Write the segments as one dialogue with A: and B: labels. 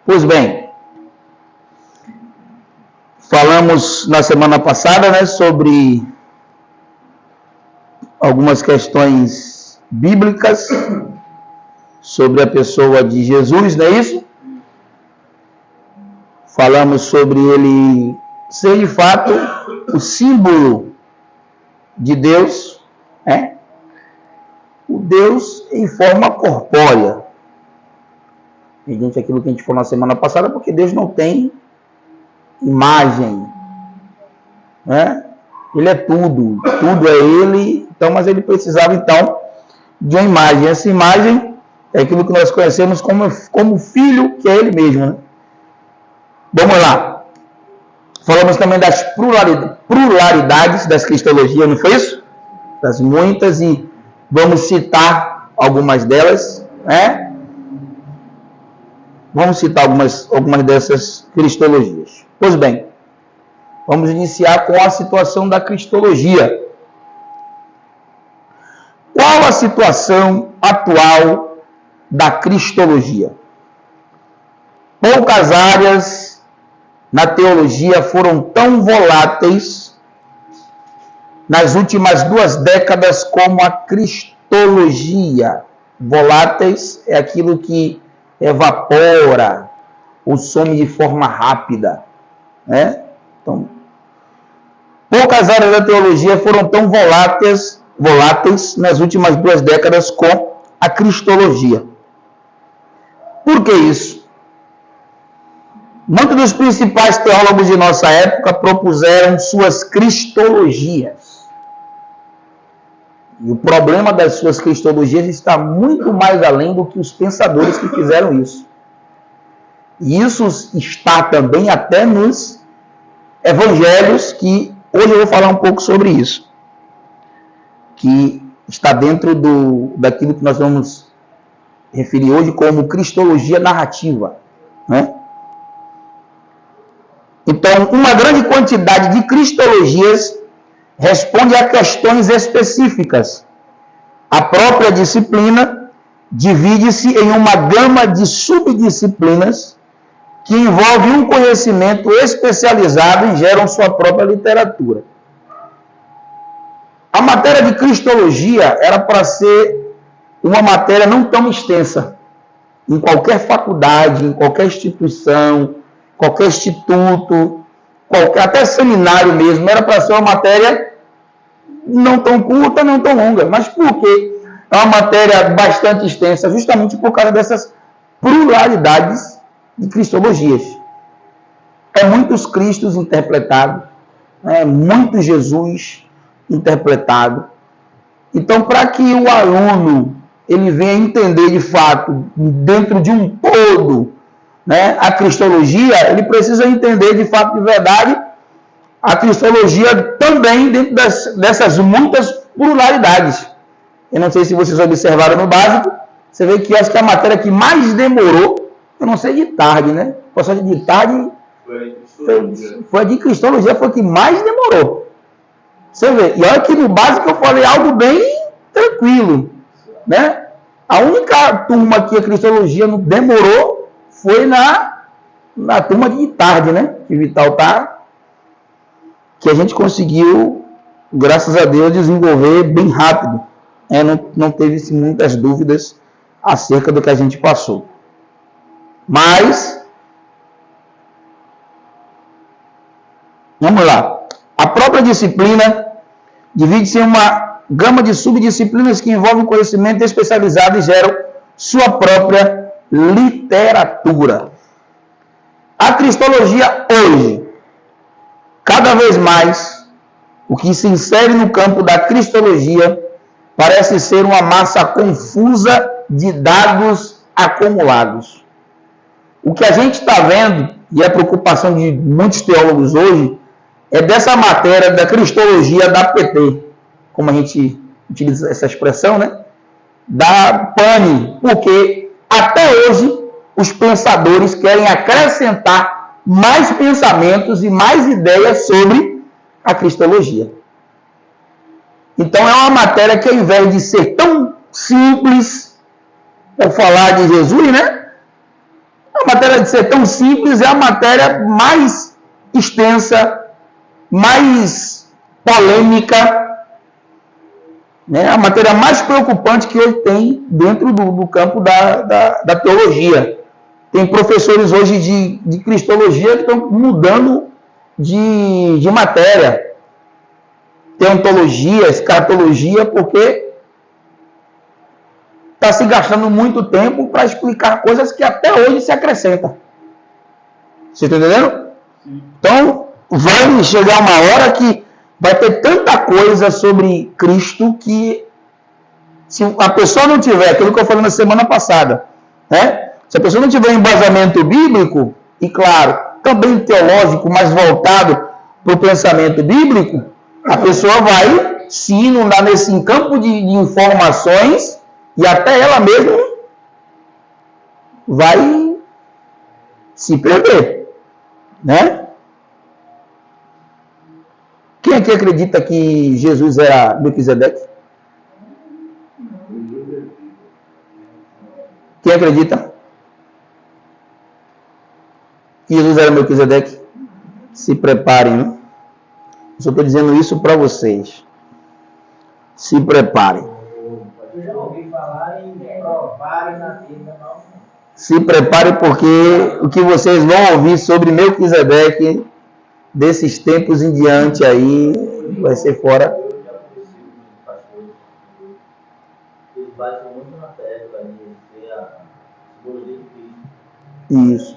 A: Pois bem, falamos na semana passada, né, sobre algumas questões bíblicas sobre a pessoa de Jesus, não é isso? Falamos sobre ele ser de fato o símbolo de Deus, né? O Deus em forma corpórea. Mediante aquilo que a gente falou na semana passada, porque Deus não tem imagem, né? Ele é tudo é ele, então, mas ele precisava então de uma imagem. Essa imagem é aquilo que nós conhecemos como filho, que é ele mesmo, né? Vamos lá. Falamos também das pluralidades das cristologias, não foi isso? Das muitas, e vamos citar algumas delas, né? Vamos citar algumas dessas cristologias. Pois bem, vamos iniciar com a situação da cristologia. Qual a situação atual da cristologia? Poucas áreas na teologia foram tão voláteis nas últimas 2 décadas como a cristologia. Voláteis é aquilo que evapora ou some de forma rápida, né? Então, poucas áreas da teologia foram tão voláteis nas últimas 2 décadas com a cristologia. Por que isso? Muitos dos principais teólogos de nossa época propuseram suas cristologias. E o problema das suas cristologias está muito mais além do que os pensadores que fizeram isso. E isso está também até nos evangelhos, que hoje eu vou falar um pouco sobre isso. Que está dentro daquilo que nós vamos referir hoje como cristologia narrativa, né? Então, uma grande quantidade de cristologias responde a questões específicas. A própria disciplina divide-se em uma gama de subdisciplinas que envolve um conhecimento especializado e geram sua própria literatura. A matéria de cristologia era para ser uma matéria não tão extensa. Em qualquer faculdade, em qualquer instituição, qualquer instituto, até seminário mesmo, era para ser uma matéria não tão curta, não tão longa. Mas por quê? É uma matéria bastante extensa, justamente por causa dessas pluralidades de cristologias. É muitos Cristos interpretados, é muito Jesus interpretado. Então, para que o aluno ele venha entender de fato, dentro de um todo, né, a cristologia, ele precisa entender de fato, de verdade, a cristologia também dentro dessas muitas pluralidades. Eu não sei se vocês observaram no básico, você vê que acho que a matéria que mais demorou, eu não sei de tarde, né? O processo de tarde foi a de cristologia, foi a que mais demorou. Você vê, e olha que no básico eu falei algo bem tranquilo, né? A única turma que a cristologia não demorou foi na turma de tarde, né? Que Vital tá, que a gente conseguiu, graças a Deus, desenvolver bem rápido. Não teve muitas dúvidas acerca do que a gente passou. Mas, vamos lá. A própria disciplina divide-se em uma gama de subdisciplinas que envolvem conhecimento especializado e geram sua própria literatura. A cristologia hoje, cada vez mais, o que se insere no campo da cristologia parece ser uma massa confusa de dados acumulados. O que a gente está vendo, e é a preocupação de muitos teólogos hoje, é dessa matéria da cristologia da PT, como a gente utiliza essa expressão, né? Da pane, porque até hoje os pensadores querem acrescentar mais pensamentos e mais ideias sobre a cristologia. Então é uma matéria que, ao invés de ser tão simples, por falar de Jesus, né? É uma matéria de ser tão simples, é a matéria mais extensa, mais polêmica, né? A matéria mais preocupante que hoje tem dentro do campo da teologia. Tem professores hoje de cristologia que estão mudando de matéria. Teontologia, escatologia, porque está se gastando muito tempo para explicar coisas que até hoje se acrescentam. Você está entendendo? Sim. Então, vai chegar uma hora que vai ter tanta coisa sobre Cristo que, se a pessoa não tiver, aquilo que eu falei na semana passada, né? Se a pessoa não tiver embasamento bíblico, e claro, também teológico, mas voltado para o pensamento bíblico, a pessoa vai se inundar nesse campo de informações e até ela mesma vai se perder, né? Quem aqui acredita que Jesus era Melquisedeque? Quem acredita que Jesus era Melquisedeque? Se preparem, né? Eu só estou dizendo isso para vocês. Se preparem.
B: Eu já ouvi falar em provarem na vida, não.
A: Se preparem, porque o que vocês vão ouvir sobre Melquisedeque desses tempos em diante aí vai ser fora.
B: Eles batem muito na tecla de ser a simbologia de Cristo.
A: Isso.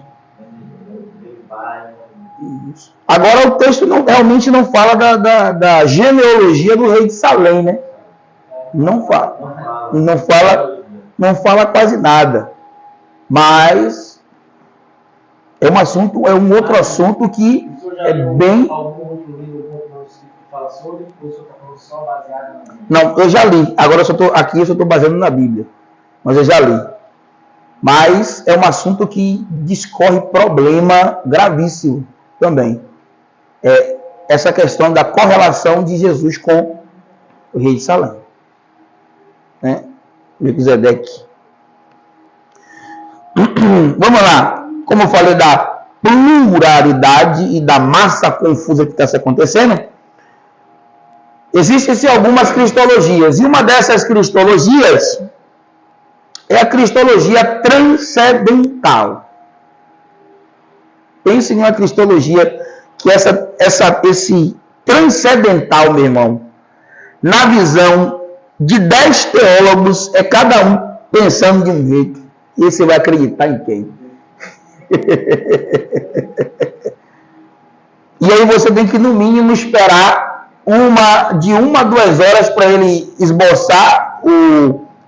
A: Isso. Agora o texto realmente não fala da genealogia do rei de Salém, né? Não fala. Não fala quase nada. Mas é um outro assunto que é bem.
B: Algum outro livro que fala sobre, ou o senhor está falando só baseado na Bíblia?
A: Não, eu já li. Agora eu só estou baseando na Bíblia. Mas eu já li. Mas é um assunto que discorre problema gravíssimo também. É essa questão da correlação de Jesus com o rei de Salém, né? Melquisedeque. Vamos lá. Como eu falei da pluralidade e da massa confusa que está se acontecendo, existem algumas cristologias. E uma dessas cristologias é a cristologia transcendental. Pense em uma cristologia que esse transcendental, meu irmão, na visão de 10 teólogos, é cada um pensando de um jeito. E você vai acreditar em quem? E aí você tem que, no mínimo, esperar de 1 a 2 horas para ele esboçar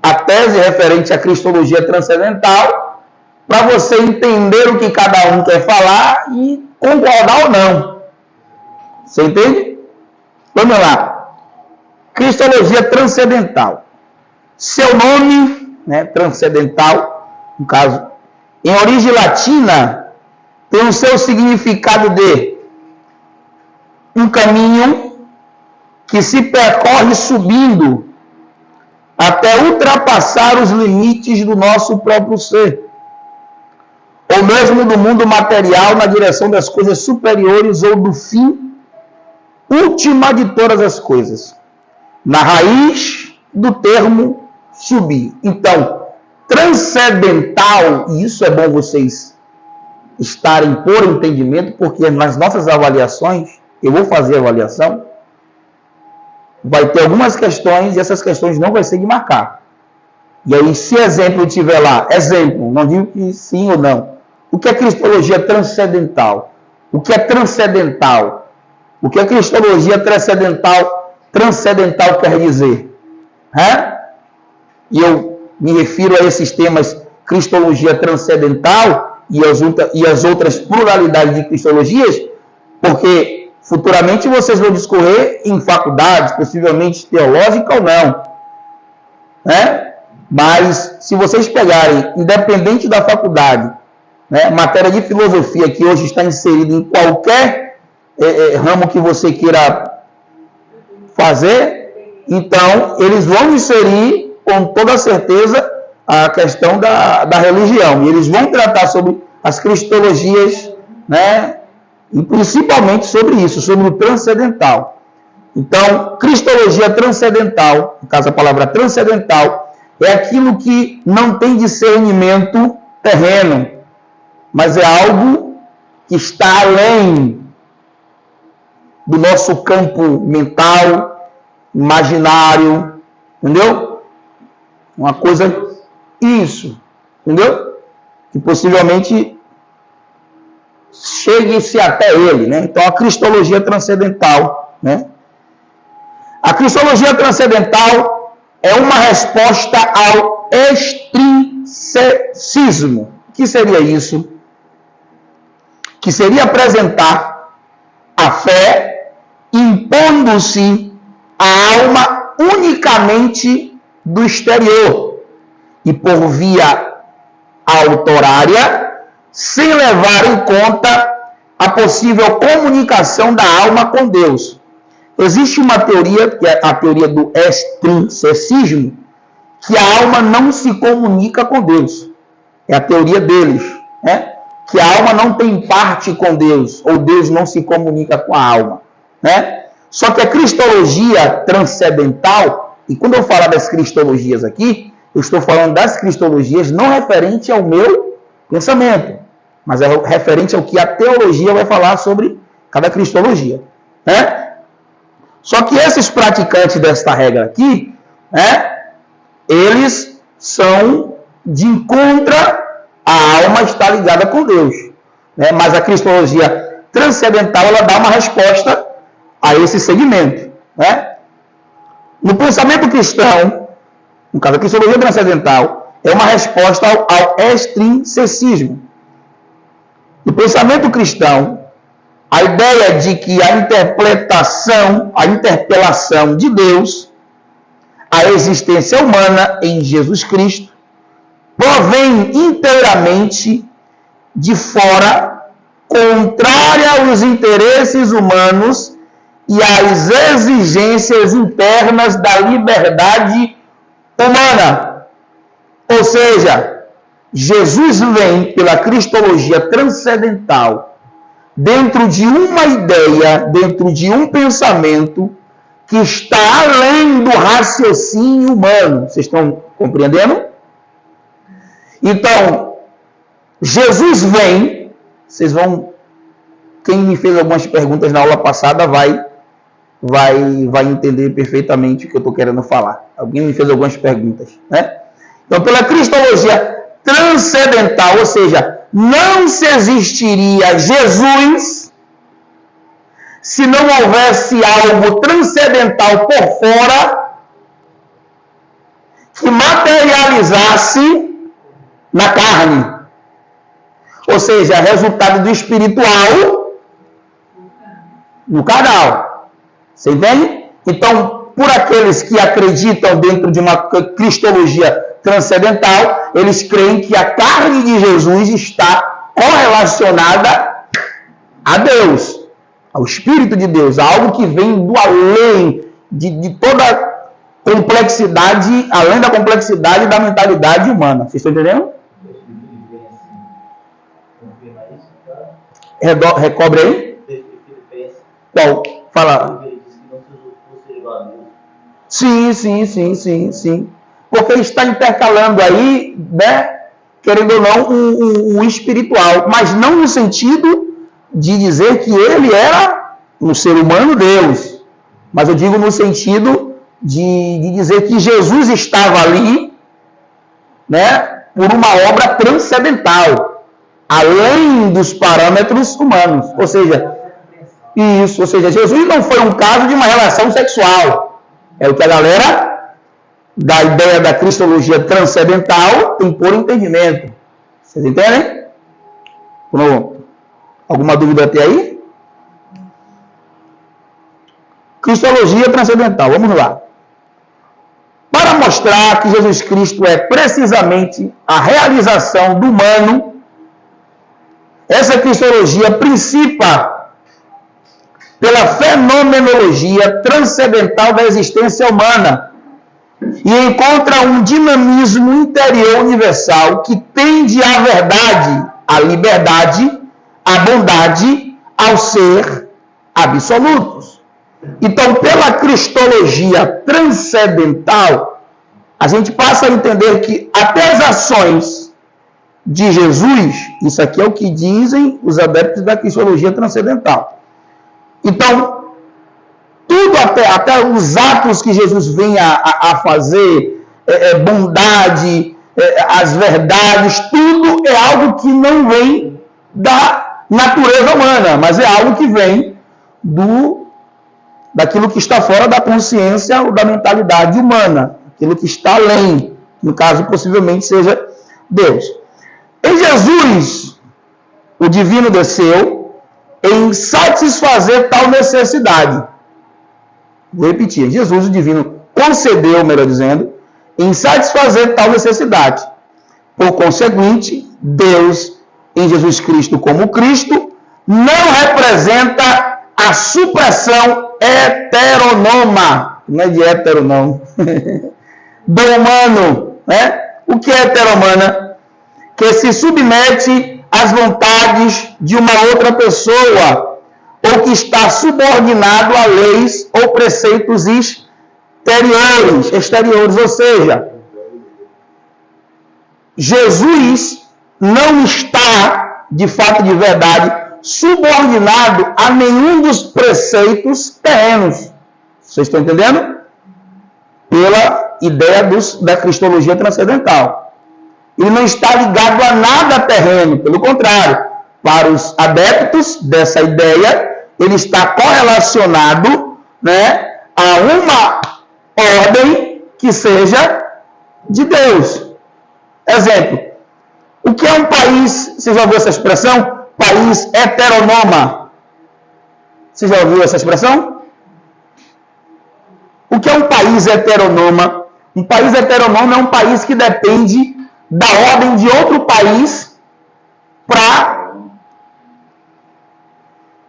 A: a tese referente à cristologia transcendental, para você entender o que cada um quer falar e concordar ou não. Você entende? Vamos lá. Cristologia transcendental. Seu nome, né, transcendental, no caso, em origem latina, tem o seu significado de um caminho que se percorre subindo até ultrapassar os limites do nosso próprio ser, ou mesmo do mundo material na direção das coisas superiores ou do fim última de todas as coisas, na raiz do termo subir. Então, transcendental, e isso é bom vocês estarem por entendimento, porque nas nossas avaliações, eu vou fazer a avaliação, vai ter algumas questões e essas questões não vai ser de marcar. E aí, se exemplo tiver lá, exemplo, não digo que sim ou não. O que é cristologia transcendental? O que é transcendental? O que é cristologia transcendental quer dizer? E eu me refiro a esses temas cristologia transcendental e as outras pluralidades de cristologias, porque futuramente vocês vão discorrer em faculdades, possivelmente teológica ou não, né? Mas se vocês pegarem, independente da faculdade, né, matéria de filosofia que hoje está inserida em qualquer ramo que você queira fazer, então eles vão inserir com toda certeza a questão da religião. E eles vão tratar sobre as cristologias, né? E principalmente sobre isso, sobre o transcendental. Então, cristologia transcendental, no caso a palavra transcendental, é aquilo que não tem discernimento terreno, mas é algo que está além do nosso campo mental, imaginário, entendeu? Uma coisa, isso, entendeu? Que possivelmente chegue-se até ele, né? Então, a cristologia transcendental, né? A cristologia transcendental é uma resposta ao extrinsecismo. O que seria isso? Que seria apresentar a fé impondo-se a alma unicamente do exterior e por via autorária, sem levar em conta a possível comunicação da alma com Deus. Existe uma teoria, que é a teoria do extrinsecismo, que a alma não se comunica com Deus. É a teoria deles, né? Que a alma não tem parte com Deus, ou Deus não se comunica com a alma, né? Só que a cristologia transcendental, e quando eu falar das cristologias aqui, eu estou falando das cristologias não referente ao meu pensamento, mas é referente ao que a teologia vai falar sobre cada cristologia, né? Só que esses praticantes desta regra aqui, né, eles são de contra a alma está ligada com Deus, né? Mas a cristologia transcendental ela dá uma resposta a esse segmento, né? No pensamento cristão, no caso a cristologia transcendental, é uma resposta ao extrinsecismo. No pensamento cristão, a ideia de que a interpelação de Deus, a existência humana em Jesus Cristo, provém inteiramente de fora, contrária aos interesses humanos e às exigências internas da liberdade humana. Ou seja, Jesus vem pela cristologia transcendental dentro de uma ideia, dentro de um pensamento que está além do raciocínio humano. Vocês estão compreendendo? Então, Jesus vem, vocês vão, quem me fez algumas perguntas na aula passada vai entender perfeitamente o que eu estou querendo falar. Alguém me fez algumas perguntas, né? Então, pela cristologia transcendental, ou seja, não se existiria Jesus se não houvesse algo transcendental por fora que materializasse na carne. Ou seja, resultado do espiritual no carnal. Você entende? Então, por aqueles que acreditam dentro de uma cristologia transcendental, eles creem que a carne de Jesus está correlacionada a Deus, ao Espírito de Deus, algo que vem do além de toda complexidade, além da complexidade da mentalidade humana. Vocês estão entendendo? Recobre aí. Qual? Fala. Sim. Porque ele está intercalando aí, né, querendo ou não, um espiritual, mas não no sentido de dizer que ele era um ser humano Deus, mas eu digo no sentido de dizer que Jesus estava ali, né, por uma obra transcendental, além dos parâmetros humanos. Ou seja, Jesus não foi um caso de uma relação sexual. É o que a galera da ideia da cristologia transcendental tem por entendimento. Vocês entendem? Pronto. Alguma dúvida até aí? Cristologia transcendental. Vamos lá. Para mostrar que Jesus Cristo é precisamente a realização do humano, essa cristologia principa pela fenomenologia transcendental da existência humana e encontra um dinamismo interior universal que tende à verdade, a liberdade, a bondade ao ser absolutos. Então, pela cristologia transcendental, a gente passa a entender que até as ações de Jesus, isso aqui é o que dizem os adeptos da cristologia transcendental. Então, tudo até os atos que Jesus vem a fazer, bondade, as verdades, tudo é algo que não vem da natureza humana, mas é algo que vem daquilo que está fora da consciência ou da mentalidade humana, aquilo que está além, no caso, possivelmente seja Deus. Em Jesus, o divino desceu em satisfazer tal necessidade. Vou repetir, Jesus, o divino, concedeu, melhor dizendo, em satisfazer tal necessidade. Por conseguinte, Deus, em Jesus Cristo como Cristo, não representa a supressão heteronoma, não é de heteronome, do humano, né? O que é heteromana? Que se submete às vontades de uma outra pessoa, ou que está subordinado a leis ou preceitos exteriores, ou seja, Jesus não está, de fato, de verdade, subordinado a nenhum dos preceitos terrenos. Vocês estão entendendo? Pela ideia da cristologia transcendental. Ele não está ligado a nada terreno, pelo contrário. Para os adeptos dessa ideia, ele está correlacionado, né, a uma ordem que seja de Deus. Exemplo, o que é um país, você já ouviu essa expressão? País heteronoma. Você já ouviu essa expressão? O que é um país heteronoma? Um país heteronoma é um país que depende da ordem de outro país para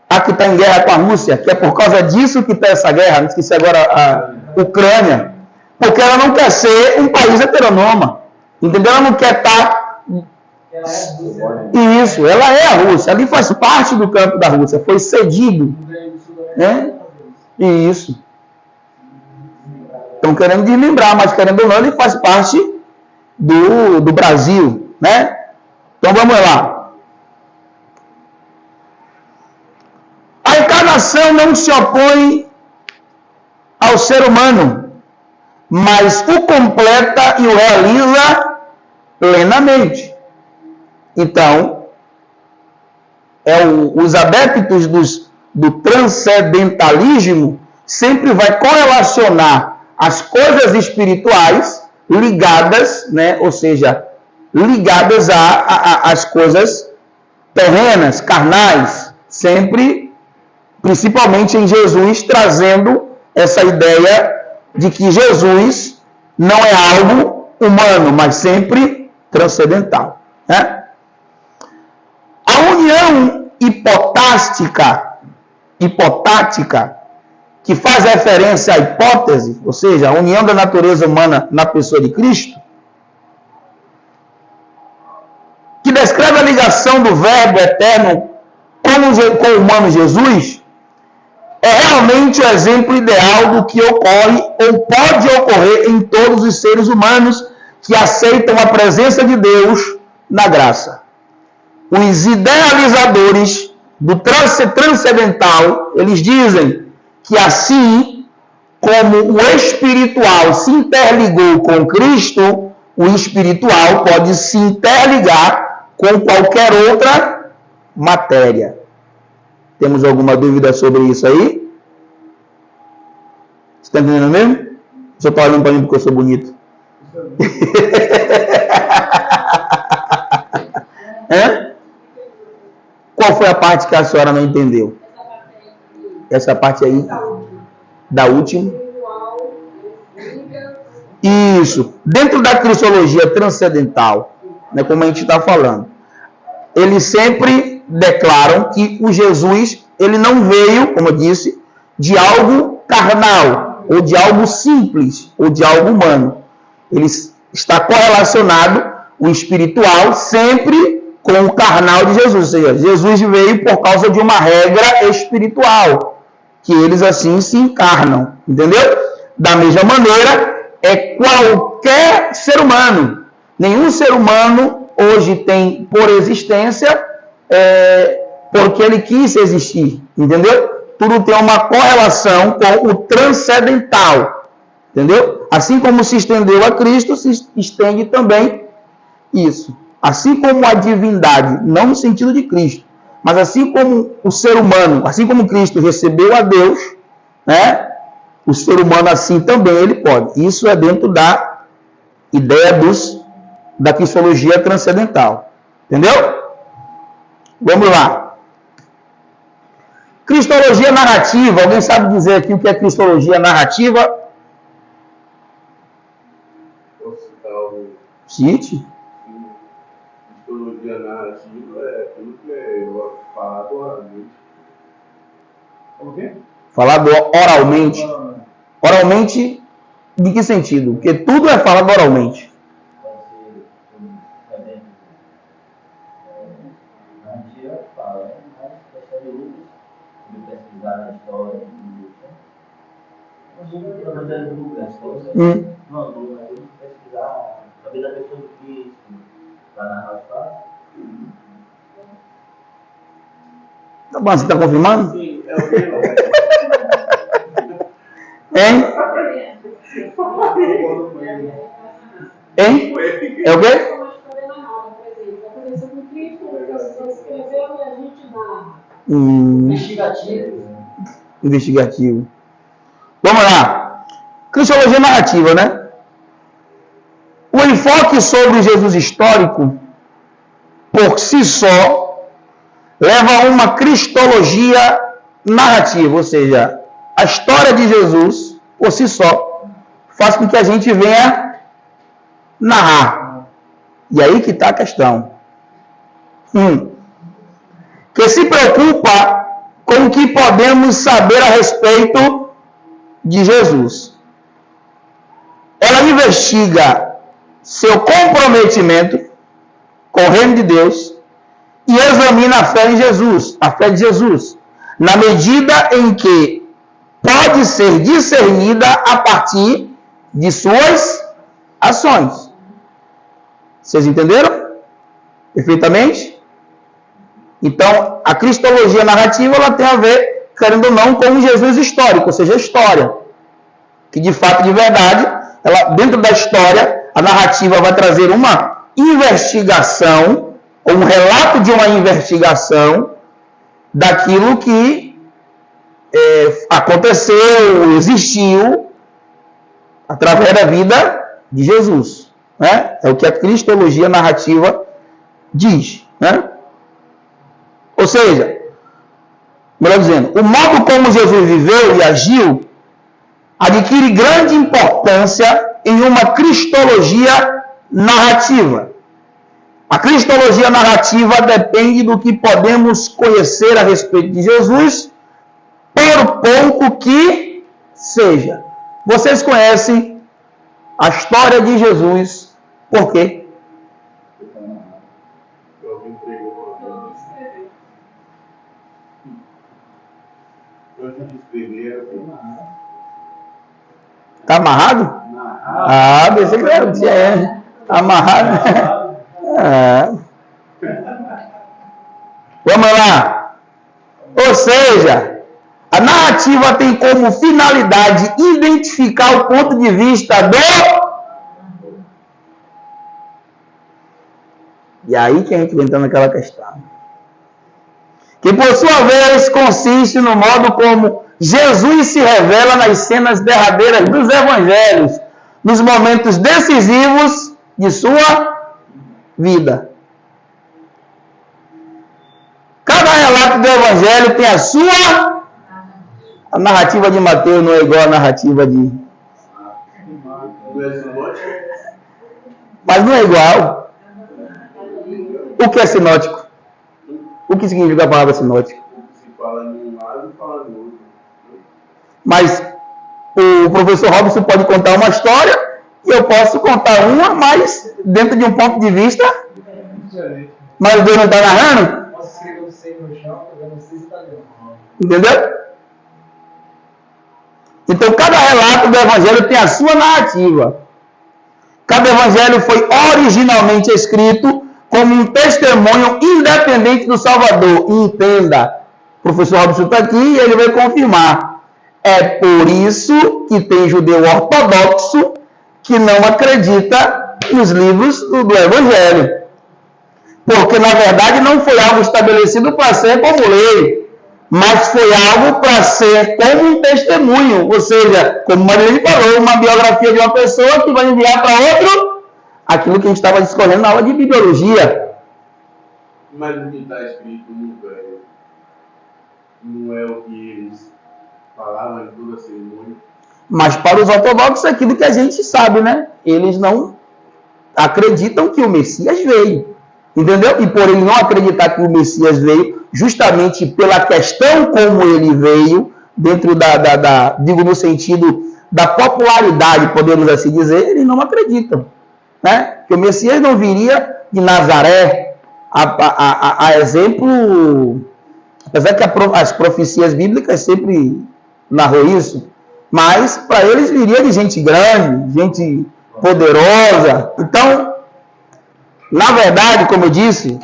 A: a que está em guerra com a Rússia, que é por causa disso que está essa guerra, não esqueci agora a Ucrânia, porque ela não quer ser um país heteronoma, entendeu? Ela não quer estar... Isso, ela é a Rússia, ali faz parte do campo da Rússia, foi cedido, né? Isso. Estão querendo desmembrar, mas querendo ou não, ele faz parte do Brasil, né? Então vamos lá. A encarnação não se opõe ao ser humano, mas o completa e o realiza plenamente. Então, os adeptos do transcendentalismo sempre vai correlacionar as coisas espirituais ligadas, né, ou seja, ligadas às coisas terrenas, carnais, sempre, principalmente em Jesus, trazendo essa ideia de que Jesus não é algo humano, mas sempre transcendental, né? A união hipotática, que faz referência à hipótese, ou seja, a união da natureza humana na pessoa de Cristo, que descreve a ligação do Verbo eterno com o humano Jesus, é realmente o exemplo ideal do que ocorre ou pode ocorrer em todos os seres humanos que aceitam a presença de Deus na graça. Os idealizadores do transcendental, eles dizem que assim como o espiritual se interligou com Cristo, o espiritual pode se interligar com qualquer outra matéria. Temos alguma dúvida sobre isso aí? Você está entendendo mesmo? Você está olhando para mim porque eu sou bonito. Qual foi a parte que a senhora não entendeu? Essa parte aí, da última. Isso. Dentro da cristologia transcendental, né, como a gente está falando, eles sempre declaram que o Jesus, ele não veio, como eu disse, de algo carnal, ou de algo simples, ou de algo humano. Ele está correlacionado, o espiritual, sempre com o carnal de Jesus. Ou seja, Jesus veio por causa de uma regra espiritual, que eles assim se encarnam. Entendeu? Da mesma maneira, é qualquer ser humano. Nenhum ser humano hoje tem por existência porque ele quis existir. Entendeu? Tudo tem uma correlação com o transcendental. Entendeu? Assim como se estendeu a Cristo, se estende também isso. Assim como a divindade, não no sentido de Cristo, mas assim como o ser humano, assim como Cristo recebeu a Deus, né? O ser humano assim também ele pode. Isso é dentro da ideia da cristologia transcendental. Entendeu? Vamos lá. Cristologia narrativa. Alguém sabe dizer aqui o que é cristologia narrativa? Cite.
C: Cristologia narrativa é tudo que é falado oralmente. O quê?
A: Falado oralmente. Oralmente, de que sentido? Porque tudo é falado oralmente. Tá bom, você está confirmando?
C: Sim, é o mesmo.
A: Hein? Hein? É o quê? Investigativo. Vamos lá. Cristologia narrativa, né? O enfoque sobre Jesus histórico, por si só, leva a uma cristologia narrativa, ou seja, a história de Jesus, por si só, faz com que a gente venha narrar. E aí que está a questão. Que se preocupa com o que podemos saber a respeito de Jesus. Ela investiga seu comprometimento com o reino de Deus e examina a fé em Jesus, a fé de Jesus, na medida em que pode ser discernida a partir de suas ações. Vocês entenderam? Perfeitamente? Então, a cristologia narrativa ela tem a ver, querendo ou não, com o Jesus histórico, ou seja, a história. Que de fato, de verdade, ela, dentro da história, a narrativa vai trazer uma investigação, ou um relato de uma investigação daquilo que aconteceu, existiu, através da vida de Jesus. Né? É o que a cristologia narrativa diz. Né? Ou seja, melhor dizendo, o modo como Jesus viveu e agiu adquire grande importância em uma cristologia narrativa. A cristologia narrativa depende do que podemos conhecer a respeito de Jesus, por pouco que seja. Vocês conhecem a história de Jesus, por quê? Está amarrado? Ah, pensei que era. Está amarrado. Vamos lá. Ou seja, a narrativa tem como finalidade identificar o ponto de vista do... E aí que a gente vai entrar naquela questão. Que por sua vez consiste no modo como Jesus se revela nas cenas derradeiras dos evangelhos, nos momentos decisivos de sua vida. Cada relato do evangelho tem a sua... A narrativa de Mateus não é igual à narrativa de... Mas não é igual. O que é sinótico? O que significa a palavra sinótico?
C: Se fala em um lado, fala no outro.
A: Mas o professor Robson pode contar uma história e eu posso contar uma, mas dentro de um ponto de vista Mas Deus não está narrando?
D: Posso escrever o 100 no chão, eu não sei se está dentro.
A: Entendeu? Então, cada relato do Evangelho tem a sua narrativa. Cada Evangelho foi originalmente escrito como um testemunho independente do Salvador. Entenda, o professor Robson está aqui e ele vai confirmar. É por isso que tem judeu ortodoxo que não acredita nos livros do Evangelho. Porque, na verdade, não foi algo estabelecido para ser como lei, mas foi algo para ser como um testemunho. Ou seja, como Marilene falou, uma biografia de uma pessoa que vai enviar para outro aquilo que a gente estava discorrendo na aula de bibliologia.
C: Mas o que está escrito no velho não é o que eles falavam em toda a cerimônia.
A: Mas para os ortodoxos é aquilo que a gente sabe, né? Eles não acreditam que o Messias veio. Entendeu? E por ele não acreditar que o Messias veio, justamente pela questão como ele veio, dentro digo no sentido da popularidade, podemos assim dizer, eles não acreditam. Né? Que o Messias não viria de Nazaré, a exemplo, apesar que as profecias bíblicas sempre narrou isso, mas para eles viria de gente grande, gente poderosa. Então, na verdade, como eu disse,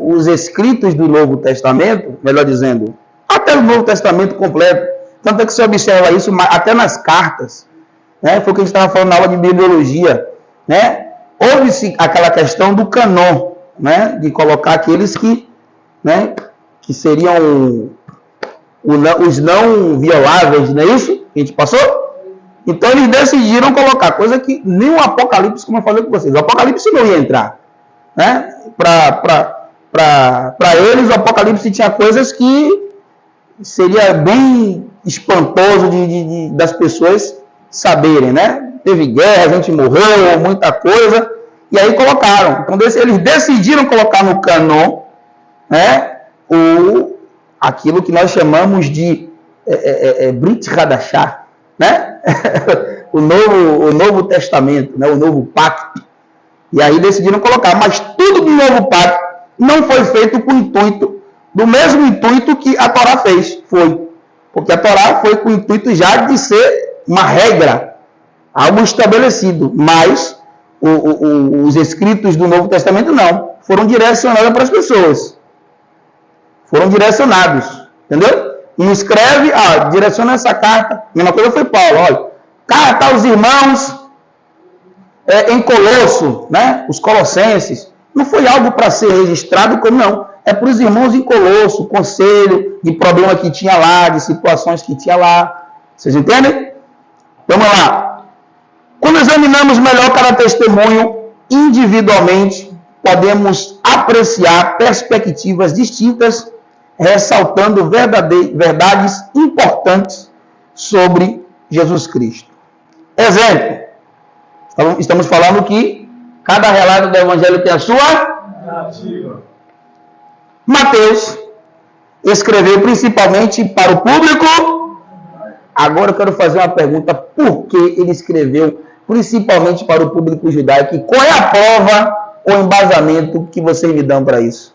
A: os escritos do Novo Testamento, melhor dizendo, até o Novo Testamento completo, tanto é que você observa isso até nas cartas, né? Foi o que a gente estava falando na aula de bibliologia, né? Houve-se aquela questão do canon, né? De colocar aqueles que, né? Que seriam os não violáveis, não é isso que a gente passou? Então eles decidiram colocar coisa que nem o Apocalipse, como eu falei com vocês, o Apocalipse não ia entrar, né? Para eles o Apocalipse tinha coisas que seria bem espantoso das pessoas saberem, né? Teve guerra, a gente morreu, muita coisa, e aí colocaram. Então eles decidiram colocar no canon, né? Aquilo que nós chamamos de Brit Hadashah, né? o Novo Testamento, né? O Novo Pacto. E aí decidiram colocar. Mas tudo do Novo Pacto não foi feito com o intuito, do mesmo intuito que a Torá fez. Foi. Porque a Torá foi com o intuito já de ser uma regra, algo estabelecido. Mas os escritos do Novo Testamento não. Foram direcionados para as pessoas. Foram direcionados. Entendeu? E escreve, direciona essa carta. A mesma coisa foi Paulo, olha. Carta aos irmãos em Colosso, né? Os colossenses. Não foi algo para ser registrado como não. É para os irmãos em Colosso, conselho de problema que tinha lá, de situações que tinha lá. Vocês entendem? Vamos lá. Quando examinamos melhor cada testemunho individualmente, podemos apreciar perspectivas distintas, ressaltando verdades importantes sobre Jesus Cristo. Exemplo, estamos falando que cada relato do Evangelho tem a sua narrativa. Mateus escreveu principalmente para o público. Agora eu quero fazer uma pergunta: por que ele escreveu principalmente para o público judaico? Qual é a prova ou embasamento que vocês me dão para isso?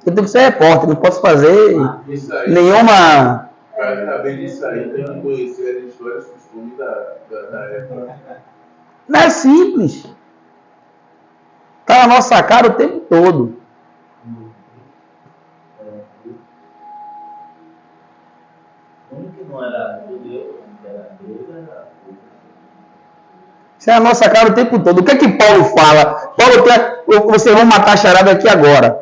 A: Eu tenho que ser repórter, não posso fazer nenhuma.
C: Para saber disso aí, tem que conhecer as histórias e costumes da época.
A: Não é simples. Está na nossa cara o tempo todo. Isso é a nossa cara o tempo todo. O que é que Paulo fala? Paulo tem. Vocês vão matar a charada aqui agora.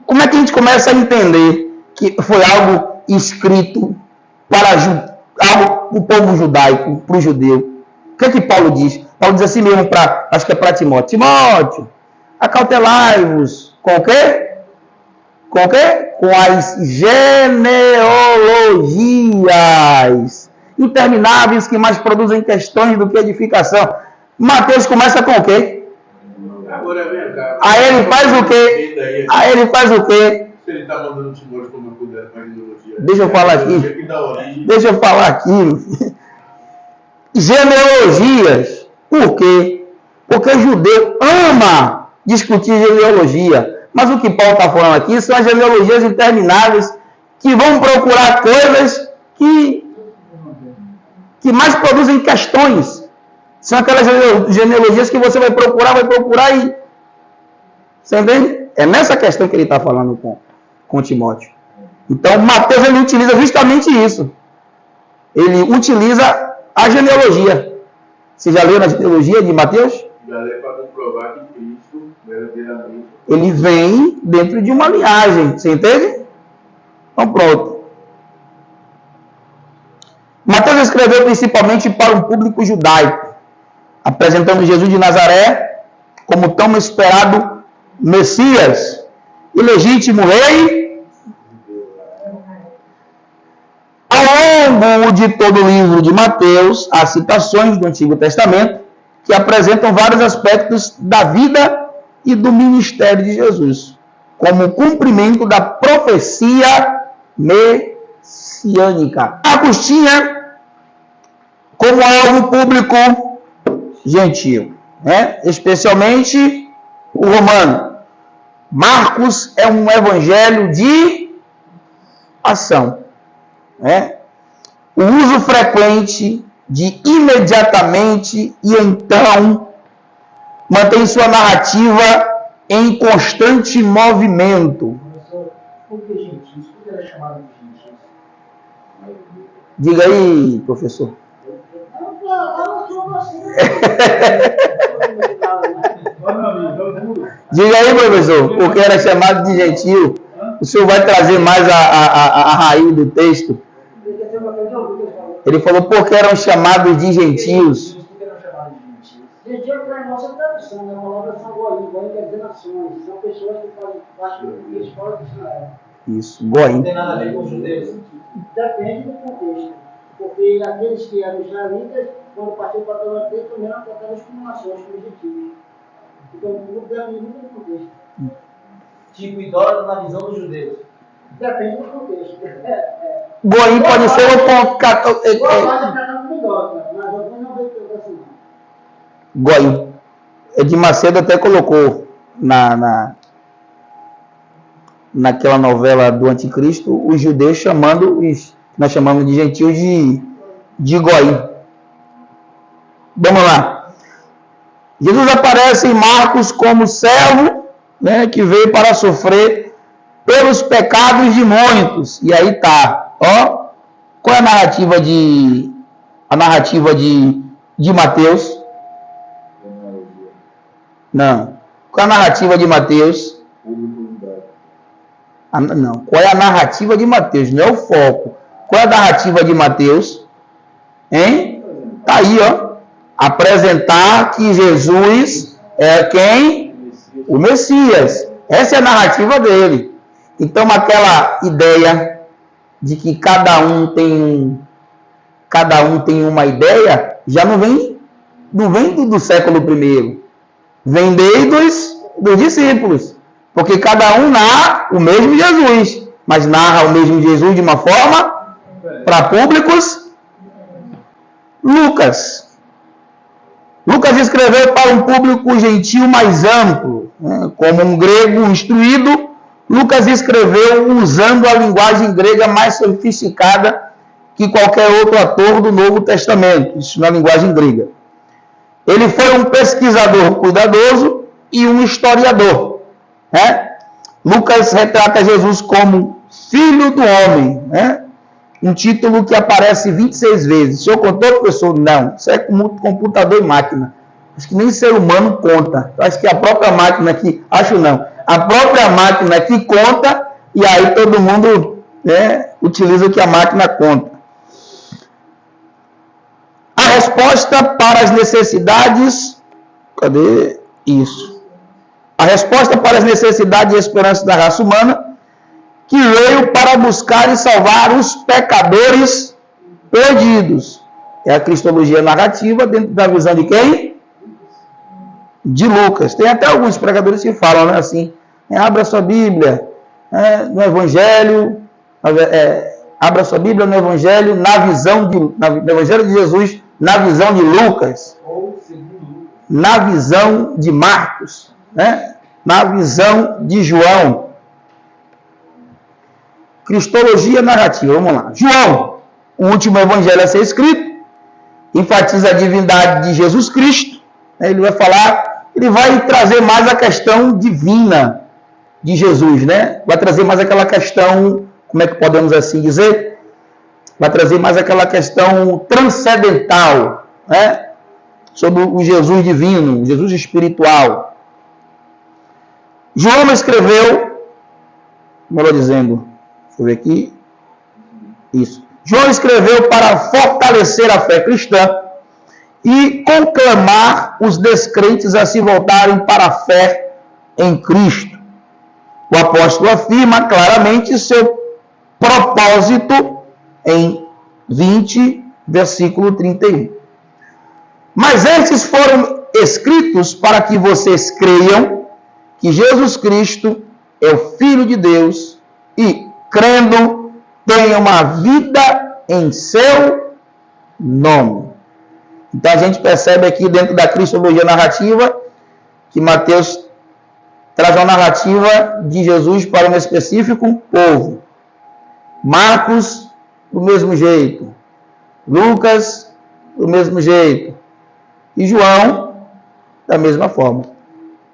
A: Como é que a gente começa a entender que foi algo escrito para o povo judaico, para o judeu? O que é que Paulo diz? Paulo diz assim mesmo, acho que é para Timóteo. Timóteo, acautelai-vos com o quê? Com o quê? Com as genealogias intermináveis que mais produzem questões do que edificação. Mateus começa com o quê?
C: Agora vem cá.
A: Aí ele faz o quê?
C: Se ele está mandando Timóteo como cuidar com a genealogia
A: Deixa eu falar aqui. Deixa eu falar aqui. Genealogias. Por quê? Porque o judeu ama discutir genealogia. Mas o que Paulo está falando aqui são as genealogias intermináveis que vão procurar coisas que mais produzem questões. São aquelas genealogias que você vai procurar e... Você entende? É nessa questão que ele está falando com Timóteo. Então, Mateus ele utiliza justamente isso. Ele utiliza a genealogia. Você já leu na genealogia de Mateus?
C: Já leu para comprovar que Cristo, verdadeiramente,
A: ele vem dentro de uma linhagem. Você entende? Então, pronto. Mateus escreveu principalmente para um público judaico, apresentando Jesus de Nazaré como tão esperado Messias, ilegítimo rei. Ao longo de todo o livro de Mateus, há citações do Antigo Testamento que apresentam vários aspectos da vida e do ministério de Jesus, como cumprimento da profecia messiânica. Marcos tinha como alvo público gentil, né? Especialmente o romano. Marcos é um evangelho de ação, né? O uso frequente de imediatamente e então mantém sua narrativa em constante movimento.
D: Professor, por que gentios? Por que era chamado de gentios?
A: Diga aí, professor. Diga aí, professor, porque era chamado de gentil. O senhor vai trazer mais a raiz do texto. Ele falou porque eram chamados de gentios.
E: Gentil é a nossa tradução, né? A palavra são goim quer dizer nações. São pessoas que fazem parte do português fora de Israel.
A: Isso, goim.
B: Não tem nada a ver com os judeus.
E: Depende do contexto. Porque aqueles que eram israelitas, quando partiram para a terra deles, também eram tratados como nações, como gentios. Então, tudo depende do contexto.
B: Tipo idólatra na visão dos judeus.
E: Depende do contexto.
A: Goim pode ser um ponto.
E: Boa parte é tratado como idólatra, mas alguns não veem tanto assim.
A: Goim. Edir Macedo até colocou naquela novela do Anticristo os judeus chamando os, nós chamamos de gentios de Goim. Vamos lá. Jesus aparece em Marcos como servo, né, que veio para sofrer pelos pecados de muitos. E aí tá, ó, qual é a narrativa de Mateus? Não. Qual é a narrativa de Mateus? Não. Qual é a narrativa de Mateus? Não é o foco. Qual é a narrativa de Mateus? Hein? Tá aí, ó. Apresentar que Jesus é quem? O Messias. Essa é a narrativa dele. Então, aquela ideia de que cada um tem uma ideia, já não vem do século I. Vem desde dos discípulos. Porque cada um narra o mesmo Jesus, mas narra o mesmo Jesus de uma forma para públicos. Lucas escreveu para um público gentil mais amplo, né? Como um grego instruído, Lucas escreveu usando a linguagem grega mais sofisticada que qualquer outro autor do Novo Testamento, isso na linguagem grega. Ele foi um pesquisador cuidadoso e um historiador, né? Lucas retrata Jesus como Filho do Homem, né? Um título que aparece 26 vezes. O senhor contou, professor? Não. Isso é computador e máquina. Acho que nem ser humano conta. Acho que a própria máquina que... Acho não. A própria máquina que conta e aí todo mundo, né, utiliza o que a máquina conta. A resposta para as necessidades... Cadê isso? A resposta para as necessidades e esperanças da raça humana que veio para buscar e salvar os pecadores perdidos. É a cristologia narrativa dentro da visão de quem? De Lucas. Tem até alguns pregadores que falam, né, assim, abra sua Bíblia, no Evangelho, Abra sua Bíblia no Evangelho, no Evangelho de Jesus, na visão de Lucas.
C: Ou segundo.
A: Na visão de Marcos, né? Na visão de João. Cristologia narrativa, vamos lá. João, o último evangelho a ser escrito, enfatiza a divindade de Jesus Cristo. Ele vai falar, ele vai trazer mais a questão divina de Jesus, né? Vai trazer mais aquela questão, como é que podemos assim dizer? Vai trazer mais aquela questão transcendental, né? Sobre o Jesus divino, o Jesus espiritual. João escreveu, melhor dizendo, deixa eu ver aqui, isso. João escreveu para fortalecer a fé cristã e conclamar os descrentes a se voltarem para a fé em Cristo. O apóstolo afirma claramente seu propósito em 20, versículo 31. Mas estes foram escritos para que vocês creiam que Jesus Cristo é o Filho de Deus e, crendo, tenham uma vida em seu nome. Então a gente percebe aqui dentro da cristologia narrativa que Mateus traz uma narrativa de Jesus para um específico povo. Marcos, do mesmo jeito. Lucas, do mesmo jeito. E João, da mesma forma.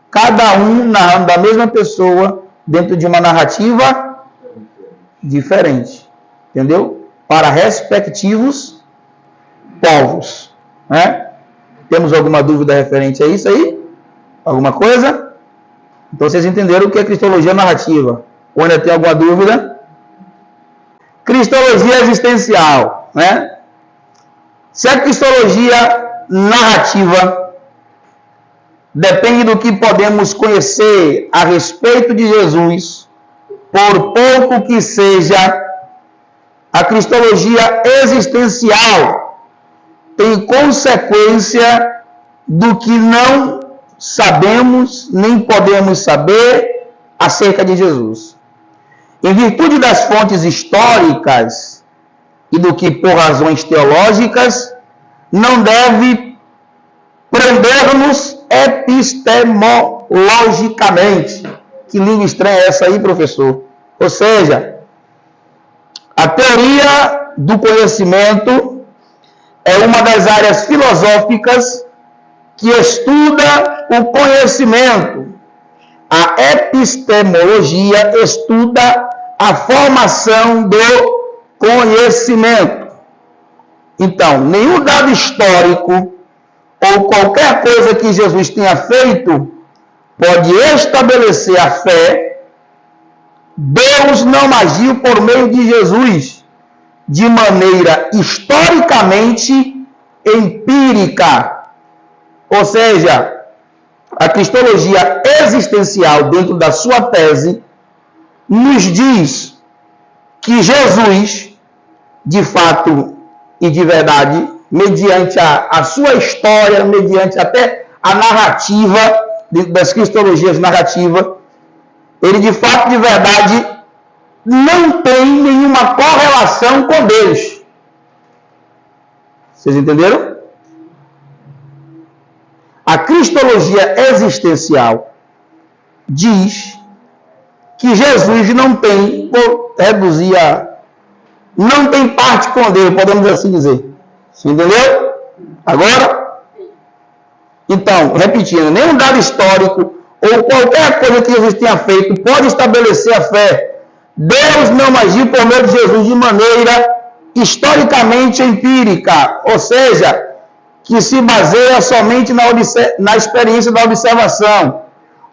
A: Cada um narrando da mesma pessoa dentro de uma narrativa diferente. Entendeu? Para respectivos povos. Né? Temos alguma dúvida referente a isso aí? Alguma coisa? Então vocês entenderam o que é cristologia narrativa. Ou ainda tem alguma dúvida? Cristologia existencial. Né? Se a cristologia narrativa depende do que podemos conhecer a respeito de Jesus, por pouco que seja, a cristologia existencial tem consequência do que não sabemos nem podemos saber acerca de Jesus. Em virtude das fontes históricas e do que por razões teológicas, não deve prender-nos epistemologicamente. Que língua estranha é essa aí, professor? Ou seja, a teoria do conhecimento é uma das áreas filosóficas que estuda o conhecimento. A epistemologia estuda a formação do conhecimento. Então, nenhum dado histórico ou qualquer coisa que Jesus tenha feito pode estabelecer a fé. Deus não agiu por meio de Jesus de maneira historicamente empírica. Ou seja, a cristologia existencial, dentro da sua tese, nos diz que Jesus, de fato e de verdade, mediante a sua história, mediante até a narrativa das cristologias narrativas, ele de fato, de verdade, não tem nenhuma correlação com Deus. Vocês entenderam? A cristologia existencial diz que Jesus não tem, vou reduzir não tem parte com Deus, podemos assim dizer. Você entendeu? Agora? Então, repetindo, nenhum dado histórico ou qualquer coisa que Jesus tenha feito pode estabelecer a fé. Deus não agiu por meio de Jesus de maneira historicamente empírica, ou seja, que se baseia somente na experiência da observação,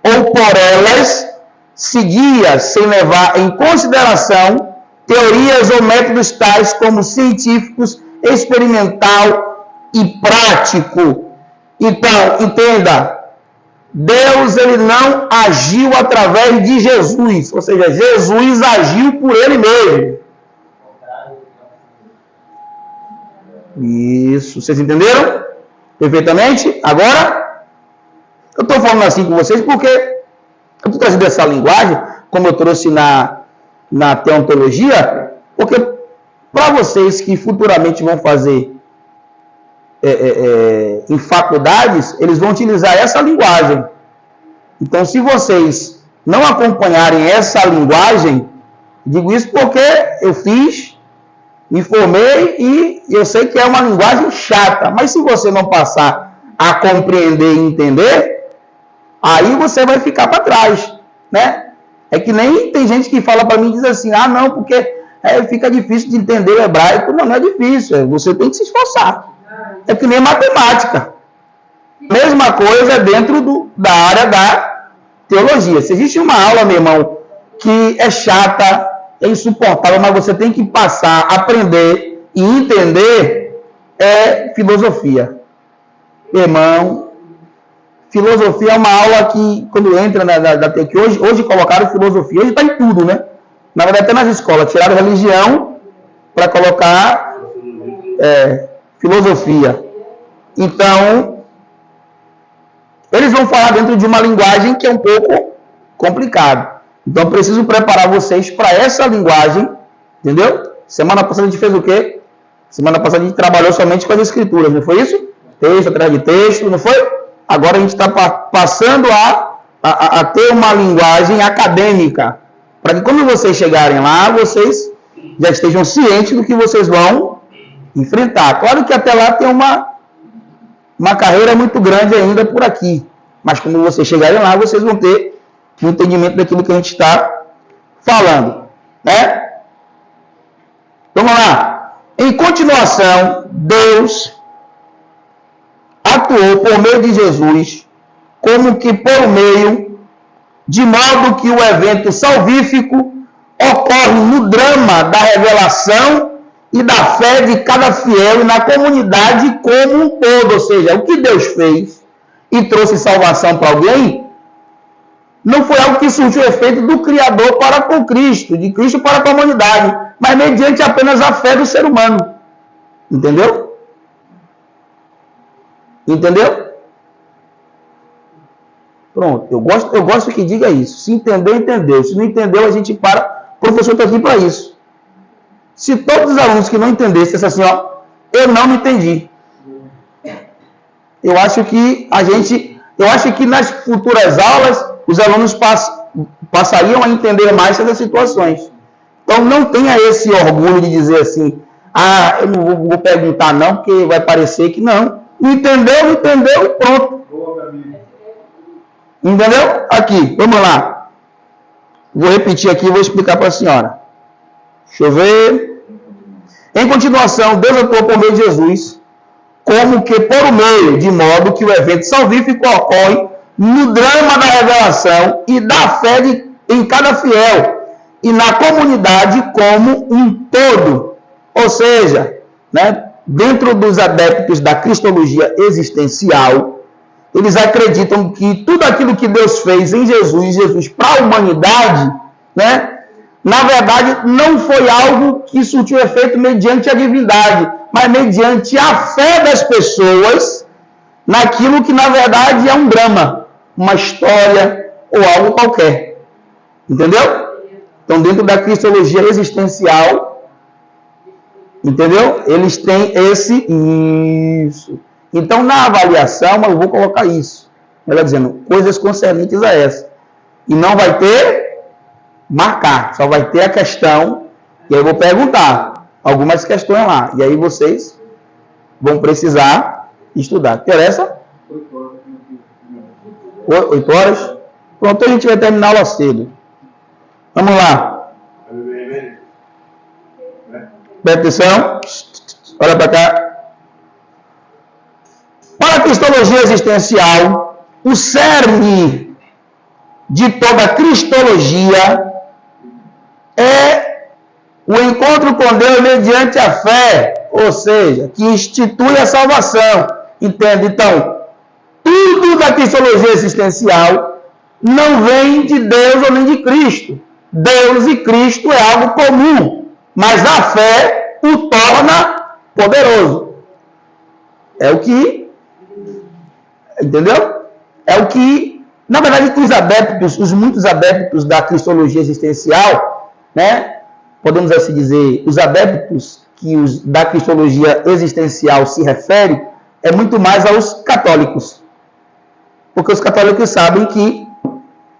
A: ou por elas seguia sem levar em consideração teorias ou métodos tais como científicos, experimental e prático. Então, entenda, Deus ele não agiu através de Jesus, ou seja, Jesus agiu por ele mesmo. Isso, vocês entenderam? Perfeitamente? Agora, eu estou falando assim com vocês porque eu estou trazendo essa linguagem, como eu trouxe na teontologia, porque Para vocês que futuramente vão fazer em faculdades, eles vão utilizar essa linguagem. Então, se vocês não acompanharem essa linguagem, digo isso porque eu fiz, me formei e eu sei que é uma linguagem chata, mas se você não passar a compreender e entender, aí você vai ficar para trás, né? É que nem tem gente que fala para mim e diz assim, ah, não, porque fica difícil de entender o hebraico. Não, não é difícil, você tem que se esforçar. É que nem matemática. Mesma coisa dentro da área da teologia. Se existe uma aula, meu irmão, que é chata, é insuportável, mas você tem que passar, aprender e entender, é filosofia. Irmão, filosofia é uma aula que, quando entra que hoje colocaram filosofia, hoje está em tudo, né? Na verdade, até nas escolas, tiraram religião para colocar filosofia. Então, eles vão falar dentro de uma linguagem que é um pouco complicada. Então, preciso preparar vocês para essa linguagem, entendeu? Semana passada a gente fez o quê? Semana passada a gente trabalhou somente com as escrituras, não foi isso? Texto atrás de texto, não foi? Agora a gente está passando a ter uma linguagem acadêmica, para que quando vocês chegarem lá, vocês já estejam cientes do que vocês vão enfrentar. Claro que até lá tem uma carreira muito grande ainda por aqui, mas quando vocês chegarem lá, vocês vão ter um entendimento daquilo que a gente está falando, né? Vamos lá. Em continuação, Deus atuou por meio de Jesus, como que por meio, de modo que o evento salvífico ocorre no drama da revelação e da fé de cada fiel e na comunidade como um todo. Ou seja, o que Deus fez e trouxe salvação para alguém, não foi algo que surgiu efeito do Criador para com Cristo, de Cristo para a comunidade, mas mediante apenas a fé do ser humano. Entendeu? Entendeu? Pronto, eu gosto que diga isso. Se entendeu, entendeu. Se não entendeu, a gente para. O professor está aqui para isso. Se todos os alunos que não entendessem, assim, ó, eu não me entendi. Eu acho que nas futuras aulas, os alunos passariam a entender mais essas situações. Então, não tenha esse orgulho de dizer assim, ah, eu não vou perguntar não, porque vai parecer que não. Não entendeu e pronto. Entendeu? Aqui, vamos lá. Vou repetir aqui e vou explicar para a senhora. Deixa eu ver. Em continuação, Deus atuou por meio de Jesus, como que por meio, de modo que o evento salvífico ocorre no drama da revelação e da fé em cada fiel e na comunidade como um todo. Ou seja, né, dentro dos adeptos da cristologia existencial, eles acreditam que tudo aquilo que Deus fez em Jesus para a humanidade, né, na verdade não foi algo que surtiu efeito mediante a divindade, mas mediante a fé das pessoas naquilo que na verdade é um drama, uma história ou algo qualquer. Entendeu? Então, dentro da cristologia existencial, entendeu? Eles têm isso. Então, na avaliação, eu vou colocar isso. Ela dizendo, coisas concernentes a essa. E não vai ter marcar, só vai ter a questão, e aí eu vou perguntar algumas questões lá. E aí vocês vão precisar estudar. Interessa? 8 horas? Pronto, a gente vai terminar a aula cedo. Vamos lá. Presta atenção. Olha para cá. Para a cristologia existencial, o cerne de toda a cristologia é o encontro com Deus mediante a fé, ou seja, que institui a salvação. Entende? Então, tudo da cristologia existencial não vem de Deus ou nem de Cristo. Deus e Cristo é algo comum, mas a fé o torna poderoso. É o que, entendeu? É o que, na verdade, os adeptos, os muitos adeptos da cristologia existencial, né? Podemos assim dizer, os adeptos que da cristologia existencial se refere é muito mais aos católicos. Porque os católicos sabem que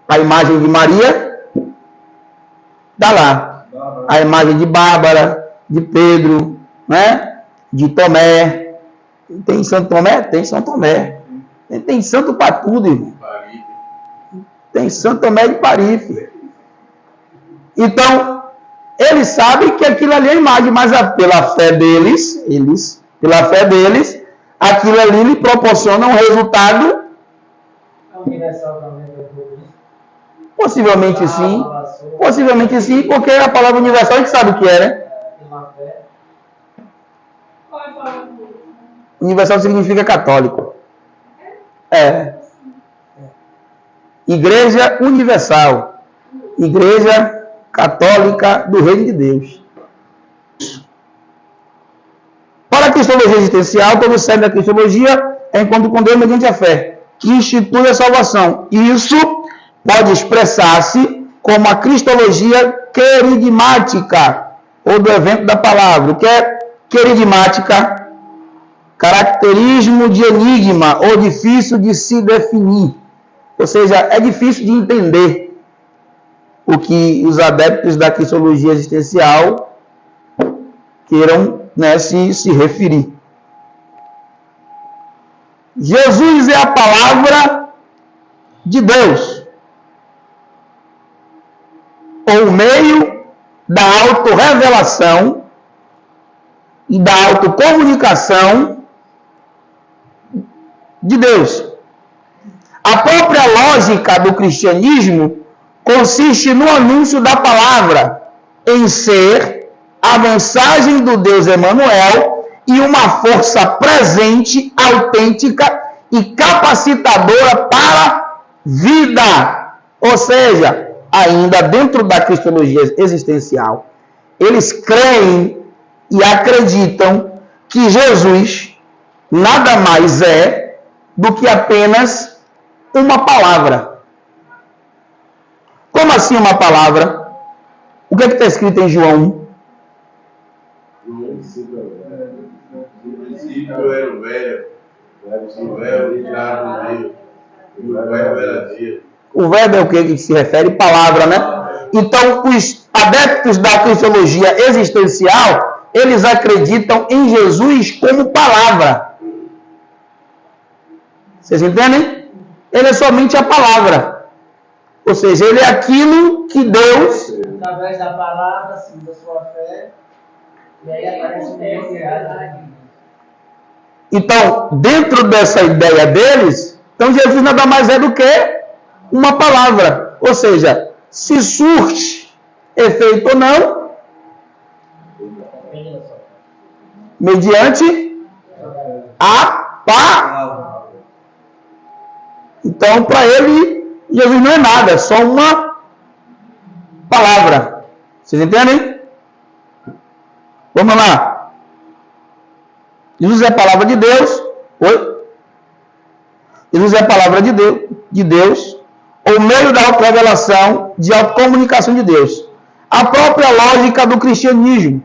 A: a imagem de Maria está lá. A imagem de Bárbara, de Pedro, né? De Tomé. Tem Santo Tomé? Tem São Tomé. Tem santo para tudo, irmão. Tem Santo Tomé de Parife. Então, eles sabem que aquilo ali é imagem, mas pela fé deles, aquilo ali lhe proporciona um resultado.
E: Universal também é tudo isso.
A: Possivelmente sim, porque a palavra universal a gente sabe o que é, né? Universal significa católico. Igreja universal. Igreja católica do Reino de Deus. Para a cristologia existencial, todo o cerne da cristologia é encontro com Deus mediante a fé, que institui a salvação. Isso pode expressar-se como a cristologia querigmática, ou do evento da palavra. O que é querigmática? Caracterismo de enigma, ou difícil de se definir. Ou seja, é difícil de entender o que os adeptos da cristologia existencial queiram, né, se referir. Jesus é a palavra de Deus, ou meio da autorrevelação e da autocomunicação de Deus. A própria lógica do cristianismo consiste no anúncio da palavra, em ser a mensagem do Deus Emanuel e uma força presente, autêntica e capacitadora para a vida. Ou seja, ainda dentro da cristologia existencial, eles creem e acreditam que Jesus nada mais é do que apenas uma palavra. Como assim uma palavra? O que é que está escrito em João 1?
C: No princípio era o verbo, o verbo estava no Deus, e o verbo era Deus.
A: O verbo é o que se refere? Palavra, né? Então, os adeptos da cristologia existencial, eles acreditam em Jesus como palavra. Vocês entendem? Ele é somente a palavra. Ou seja, ele é aquilo que Deus...
E: Através da palavra, sim, da sua fé, e aí aparece o meio criado.
A: Então, dentro dessa ideia deles, então Jesus nada mais é do que uma palavra. Ou seja, se surte efeito ou não, mediante a palavra. Então, para ele, Jesus não é nada, é só uma palavra. Vocês entendem? Vamos lá. Jesus é a palavra de Deus. Oi? Jesus é a palavra de Deus, ou meio da autorrevelação, de autocomunicação de Deus. A própria lógica do cristianismo,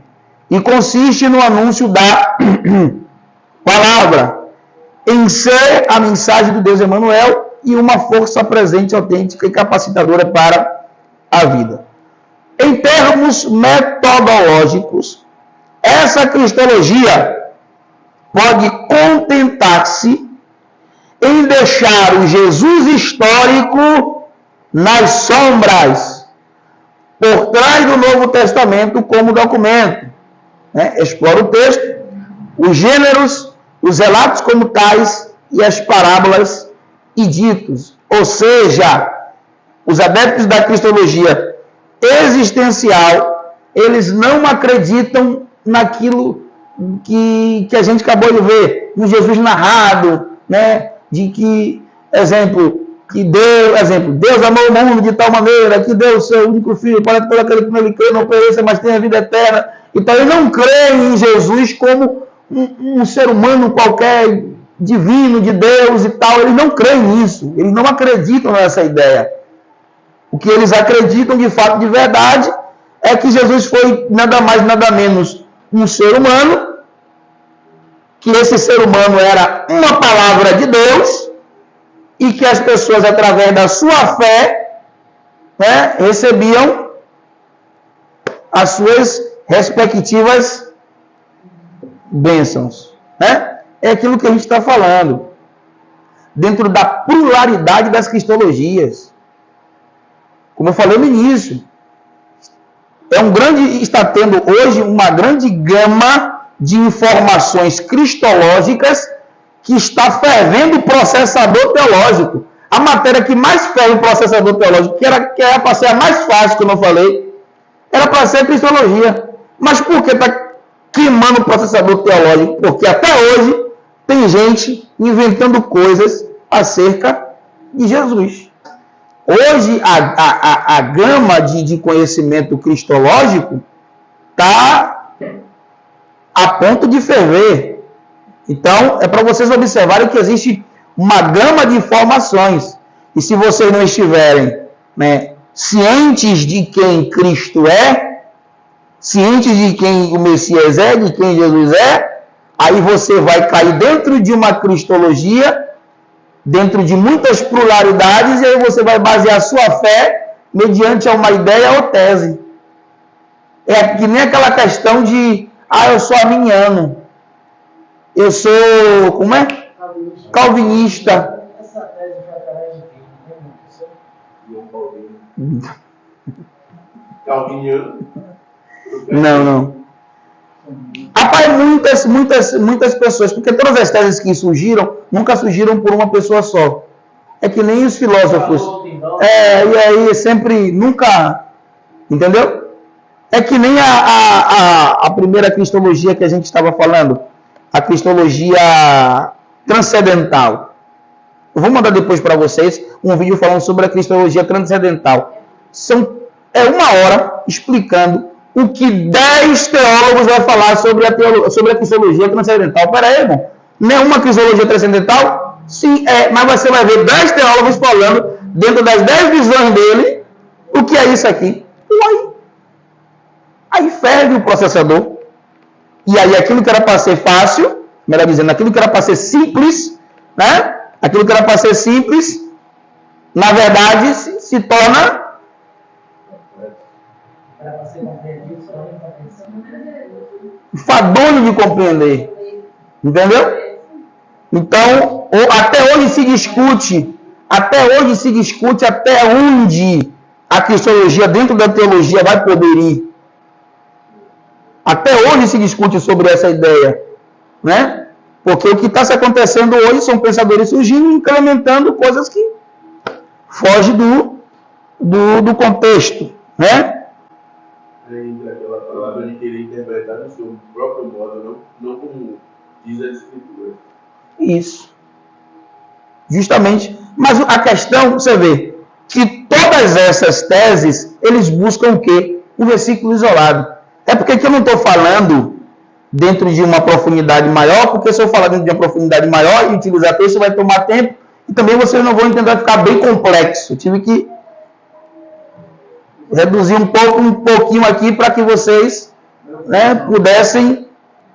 A: e consiste no anúncio da palavra, em ser a mensagem do Deus Emanuel e uma força presente, autêntica e capacitadora para a vida. Em termos metodológicos, essa cristologia pode contentar-se em deixar o Jesus histórico nas sombras, por trás do Novo Testamento como documento. Explora o texto, os gêneros, os relatos como tais e as parábolas e ditos. Ou seja, os adeptos da cristologia existencial, eles não acreditam naquilo que a gente acabou de ver, no Jesus narrado, né? De que, Deus amou o mundo de tal maneira que deu o seu único filho para que todo aquele que nele crê não pereça, mas tenha vida eterna. Então, ele não crê em Jesus como um ser humano qualquer, divino, de Deus e tal. Eles não creem nisso. Eles não acreditam nessa ideia. O que eles acreditam, de fato, de verdade, é que Jesus foi nada mais, nada menos um ser humano, que esse ser humano era uma palavra de Deus, e que as pessoas, através da sua fé, né, recebiam as suas respectivas bênçãos. Né? É aquilo que a gente está falando. Dentro da pluralidade das cristologias. Como eu falei no início, está tendo hoje uma grande gama de informações cristológicas que está fervendo o processador teológico. A matéria que mais ferve o processador teológico, que era para ser a mais fácil, como eu falei, era para ser a cristologia. Mas por que está queimando o processador teológico? Porque até hoje tem gente inventando coisas acerca de Jesus. Hoje a gama de conhecimento cristológico está a ponto de ferver. Então, é para vocês observarem que existe uma gama de informações. E se vocês não estiverem, né, cientes de quem Cristo é, cientes de quem o Messias é, de quem Jesus é, aí você vai cair dentro de uma cristologia, dentro de muitas pluralidades, e aí você vai basear a sua fé mediante uma ideia ou tese. É que nem aquela questão de, eu sou arminiano, eu sou, como é? Calvinista.
D: Essa tese foi através de quem?
C: Calviniano.
A: Não. Rapaz, muitas pessoas, porque todas as teses que surgiram, nunca surgiram por uma pessoa só. É que nem os filósofos. E aí sempre, nunca, entendeu? É que nem a primeira cristologia que a gente estava falando, a cristologia transcendental. Eu vou mandar depois para vocês um vídeo falando sobre a cristologia transcendental. É uma hora explicando o que 10 teólogos vão falar sobre a cristologia transcendental. Pera aí, irmão. Não é uma cristologia transcendental? Sim, mas você vai ver 10 teólogos falando, dentro das 10 visões dele, o que é isso aqui. Aí ferve o processador. E aí aquilo que era para ser fácil, melhor dizendo, aquilo que era para ser simples, né? Aquilo que era para ser simples, na verdade, se torna... fadonho de compreender. Entendeu? Então, até hoje se discute até onde a cristologia dentro da teologia vai poder ir. Até hoje se discute sobre essa ideia, né? Porque o que está se acontecendo hoje são pensadores surgindo e incrementando coisas que fogem do contexto, né?
C: Ainda aquela palavra de querer interpretar no seu próprio modo, não como diz a Escritura.
A: Isso. Justamente. Mas a questão, você vê, que todas essas teses, eles buscam o quê? Um versículo isolado. É porque que eu não estou falando dentro de uma profundidade maior, porque se eu falar dentro de uma profundidade maior e utilizar texto, vai tomar tempo, e também vocês não vão entender, vai ficar bem complexo. Eu tive que reduzir um pouquinho aqui para que vocês, né, pudessem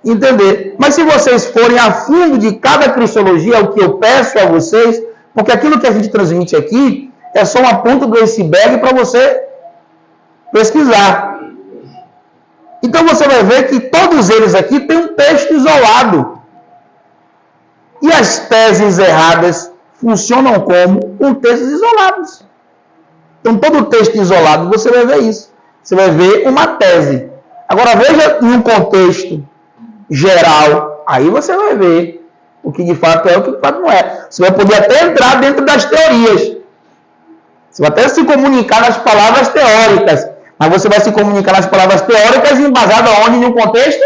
A: entender. Mas se vocês forem a fundo de cada cristologia, é o que eu peço a vocês, porque aquilo que a gente transmite aqui é só uma ponta do iceberg para você pesquisar. Então você vai ver que todos eles aqui têm um texto isolado. E as teses erradas funcionam como textos isolados. Então todo texto isolado você vai ver isso. Você vai ver uma tese. Agora veja em um contexto geral, aí você vai ver o que de fato é, o que de fato não é. Você vai poder até entrar dentro das teorias. Você vai até se comunicar nas palavras teóricas. Mas você vai se comunicar nas palavras teóricas embasado aonde? Em um contexto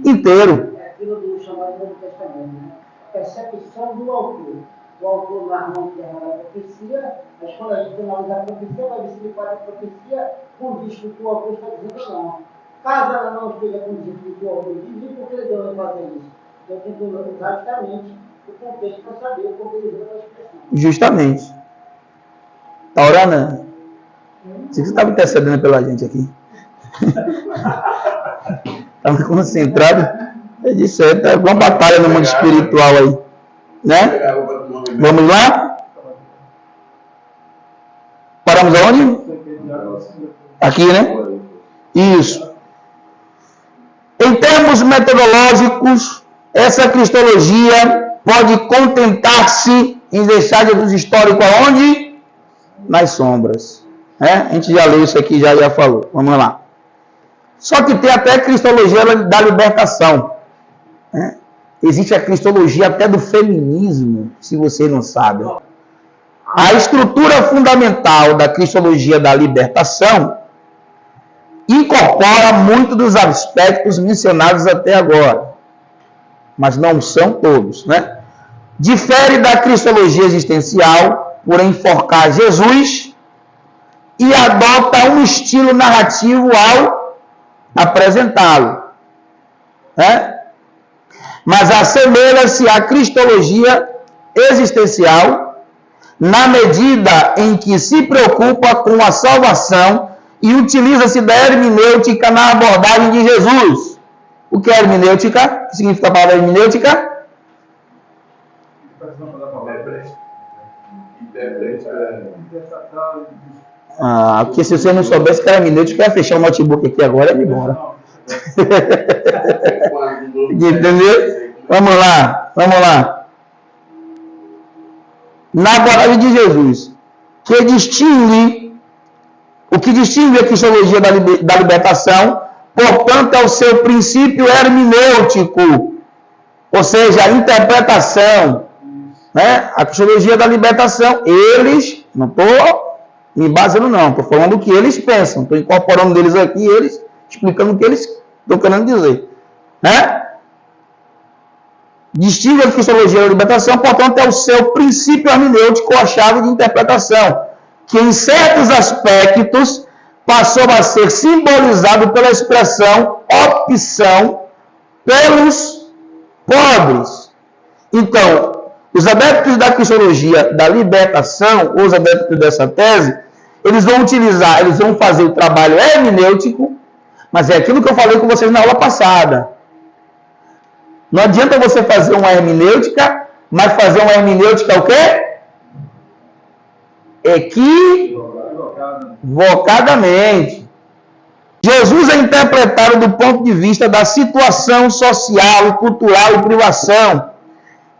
A: inteiro.
E: É aquilo do chamado Novo Testamento, né? A percepção do autor. O autor narra uma determinada profecia, mas quando a gente analisar a profecia, vai ver se ele faz a profecia condiz com o que o autor está dizendo ou não. Caso ela não esteja condizendo com o que o autor diz, por que ele deve fazer isso? Então tem que usar justamente o contexto para saber o que ele usa para a expressão.
A: Justamente. Está orando? Você estava intercedendo pela gente aqui. Estava concentrado. Eu disse, é uma batalha no mundo espiritual aí. Né? Vamos lá? Paramos aonde? Aqui, né? Isso. Em termos metodológicos, essa cristologia pode contentar-se em deixar Jesus histórico aonde? Nas sombras. A gente já leu isso aqui, já falou. Vamos lá. Só que tem até a cristologia da libertação. Existe a cristologia até do feminismo, se você não sabe. A estrutura fundamental da cristologia da libertação incorpora muito dos aspectos mencionados até agora, mas não são todos, né? Difere da cristologia existencial por enforcar Jesus e adota um estilo narrativo ao apresentá-lo, né? Mas assemelha-se à cristologia existencial na medida em que se preocupa com a salvação e utiliza-se da hermenêutica na abordagem de Jesus. O que é hermenêutica? O que significa a palavra hermenêutica? Porque se você não soubesse que era hermenêutica, eu ia fechar o notebook aqui agora e ir embora. Entendeu? Vamos lá. Na abordagem de Jesus, o que distingue a cristologia da libertação, portanto, é o seu princípio hermenêutico, ou seja, a interpretação, né? A cristologia da libertação, eles, não estou me baseando não, estou falando o que eles pensam, estou incorporando deles aqui, eles explicando o que eles estão querendo dizer, né? Distingue a cristologia da libertação, portanto, é o seu princípio hermenêutico, a chave de interpretação, que em certos aspectos passou a ser simbolizado pela expressão opção pelos pobres. Então, os adeptos da cristologia da libertação, ou os adeptos dessa tese, eles vão fazer o trabalho hermenêutico, mas é aquilo que eu falei com vocês na aula passada. Não adianta você fazer uma hermenêutica, mas fazer uma hermenêutica o quê? Equivocadamente. Jesus é interpretado do ponto de vista da situação social, cultural e privação,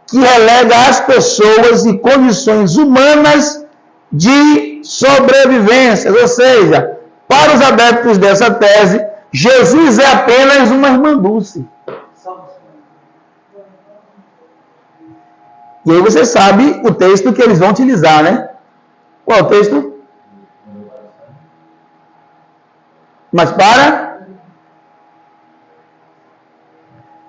A: que relega as pessoas e condições humanas de sobrevivência. Ou seja, para os adeptos dessa tese, Jesus é apenas uma irmandúcie. E aí você sabe o texto que eles vão utilizar, né? Qual é o texto? Mas para?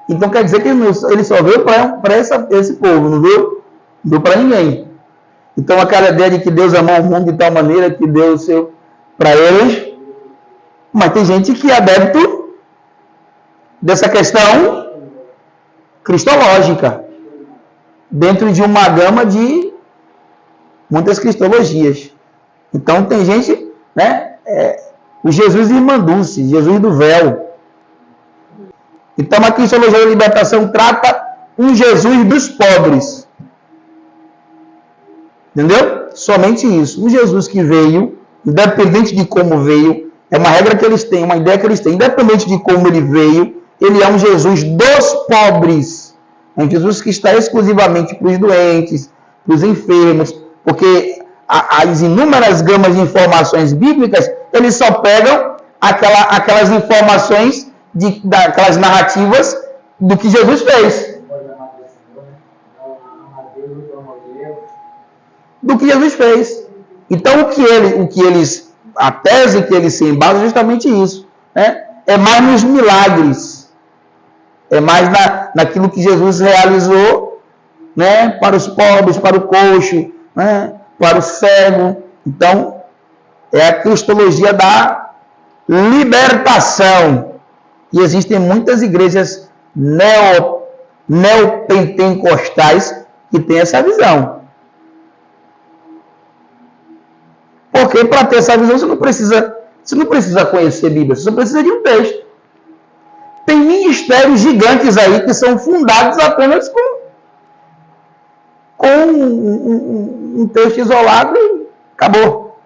A: Então quer dizer que ele só veio para esse povo, não veio? Não veio para ninguém. Então aquela ideia de que Deus amou o mundo de tal maneira que deu o seu para eles. Mas tem gente que é adepto dessa questão cristológica, dentro de uma gama de muitas cristologias. Então tem gente, né? O Jesus irmandúcie, Jesus do véu. Então a cristologia da libertação trata um Jesus dos pobres. Entendeu? Somente isso. Um Jesus que veio, independente de como veio, é uma regra que eles têm, uma ideia que eles têm, independente de como ele veio, ele é um Jesus dos pobres. É um Jesus que está exclusivamente para os doentes, para os enfermos, porque as inúmeras gamas de informações bíblicas, eles só pegam aquelas informações, aquelas narrativas do que Jesus fez. Do que Jesus fez. Então, a tese que eles se embasam é justamente isso, né? É mais nos milagres. É mais naquilo que Jesus realizou, né? Para os pobres, para o coxo, né? Para o cego. Então, é a cristologia da libertação. E existem muitas igrejas neopentecostais que têm essa visão. Porque para ter essa visão você não precisa conhecer a Bíblia, você só precisa de um texto. Tem ministérios gigantes aí que são fundados apenas com um texto isolado e acabou.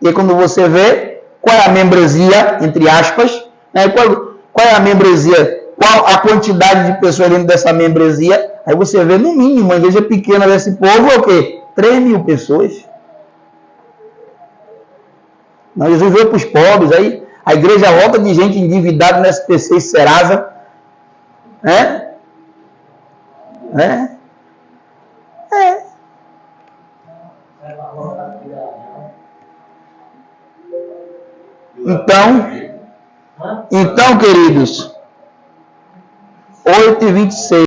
A: E aí, quando você vê qual é a membresia, entre aspas, né, qual é a membresia, qual a quantidade de pessoas dentro dessa membresia, aí você vê, no mínimo, a igreja pequena desse povo é o quê? 3.000 pessoas. Mas Jesus veio para os pobres, aí a igreja volta de gente endividada no SPC e Serasa. Né? Então, queridos, 8h26.